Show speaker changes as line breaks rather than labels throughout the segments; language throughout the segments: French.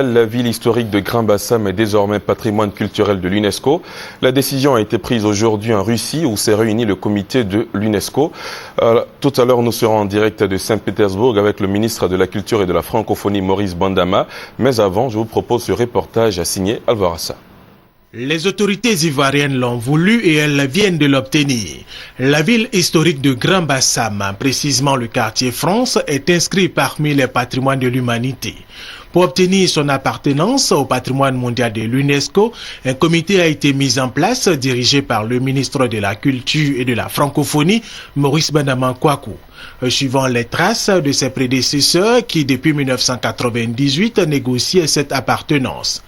La ville historique de Grand Bassam est désormais patrimoine culturel de l'UNESCO. La décision a été prise aujourd'hui en Russie où s'est réuni le comité de l'UNESCO. Tout à l'heure, nous serons en direct de Saint-Pétersbourg avec le ministre de la Culture et de la Francophonie, Maurice Bandama. Mais avant, je vous propose ce reportage signé Alvarassa.
Les autorités ivoiriennes l'ont voulu et elles viennent de l'obtenir. La ville historique de Grand Bassam, précisément le quartier France, est inscrite parmi les patrimoines de l'humanité. Pour obtenir son appartenance au patrimoine mondial de l'UNESCO, un comité a été mis en place dirigé par le ministre de la Culture et de la Francophonie, Maurice Bandama Kwaku. Suivant les traces de ses prédécesseurs qui, depuis 1998, négociaient cette appartenance.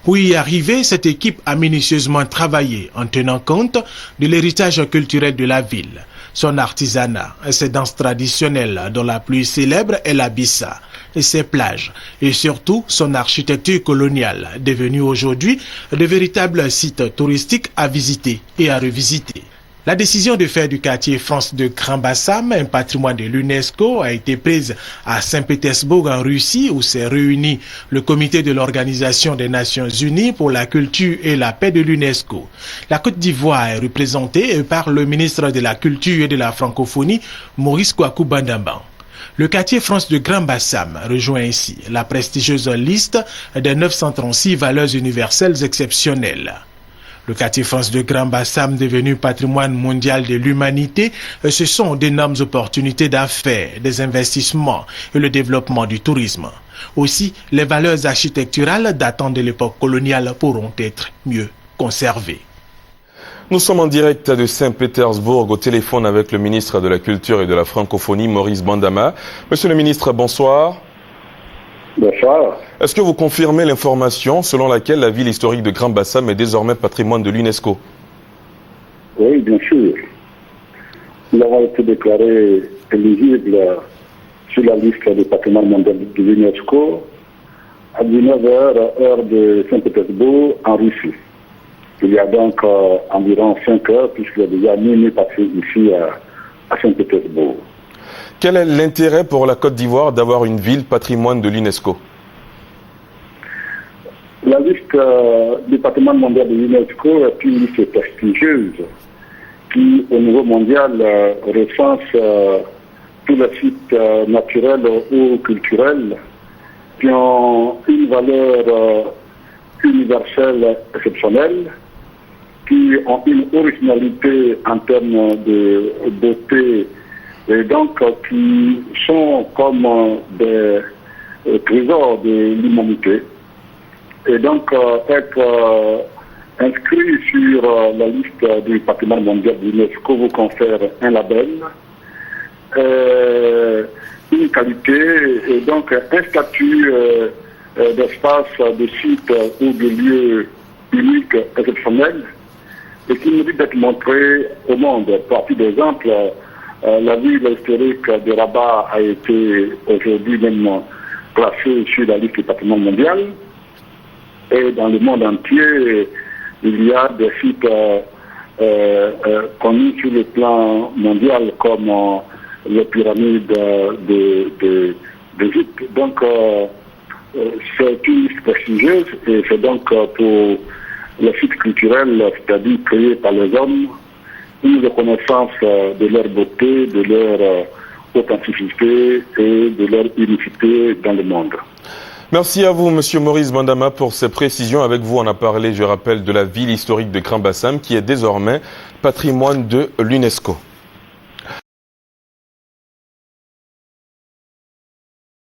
Pour y arriver, cette équipe a minutieusement travaillé en tenant compte de l'héritage culturel de la ville, son artisanat, ses danses traditionnelles dont la plus célèbre est la bissa, et ses plages, et surtout son architecture coloniale, devenue aujourd'hui de véritables sites touristiques à visiter et à revisiter. La décision de faire du quartier France de Grand Bassam un patrimoine de l'UNESCO a été prise à Saint-Pétersbourg en Russie où s'est réuni le comité de l'Organisation des Nations Unies pour la culture et la paix de l'UNESCO. La Côte d'Ivoire est représentée par le ministre de la Culture et de la Francophonie, Maurice Kwaku Bandama. Le quartier France de Grand Bassam rejoint ainsi la prestigieuse liste des 936 valeurs universelles exceptionnelles. Le quartier France de Grand Bassam, devenu patrimoine mondial de l'humanité, ce sont d'énormes opportunités d'affaires, des investissements et le développement du tourisme. Aussi, les valeurs architecturales datant de l'époque coloniale pourront être mieux conservées.
Nous sommes en direct de Saint-Pétersbourg au téléphone avec le ministre de la Culture et de la Francophonie, Maurice Bandama. Monsieur le ministre, bonsoir.
Bonsoir.
Est-ce que vous confirmez l'information selon laquelle la ville historique de Grand Bassam est désormais patrimoine de l'UNESCO?
Oui, bien sûr. Nous avons été déclarés éligibles sur la liste du patrimoine mondial de l'UNESCO à 19h, heure de Saint-Pétersbourg, en Russie. Il y a donc environ 5 heures, puisqu'il y a déjà minuit passé ici à Saint-Pétersbourg.
Quel est l'intérêt pour la Côte d'Ivoire d'avoir une ville patrimoine de l'UNESCO?
La liste du patrimoine mondial de l'UNESCO est une liste prestigieuse qui, au niveau mondial, recense tous les sites naturels ou culturels qui ont une valeur universelle exceptionnelle, qui ont une originalité en termes de beauté et donc qui sont comme des trésors de l'humanité. Et donc être inscrit sur la liste du patrimoine mondial de l'UNESCO vous confère un label, une qualité et donc un statut d'espace, de site ou de lieu unique, exceptionnel, et qui mérite d'être montré au monde. Par exemple, la ville historique de Rabat a été aujourd'hui même classée sur la liste du patrimoine mondial. Et dans le monde entier, il y a des sites connus sur le plan mondial comme les pyramides d'Égypte. Donc, c'est une liste prestigieuse et c'est donc pour les sites culturels, c'est-à-dire créés par les hommes, une reconnaissance de leur beauté, de leur authenticité et de leur unicité dans le monde.
Merci à vous, Monsieur Maurice Bandama, pour ces précisions. Avec vous, on a parlé, je rappelle, de la ville historique de Grand Bassam, qui est désormais patrimoine de l'UNESCO.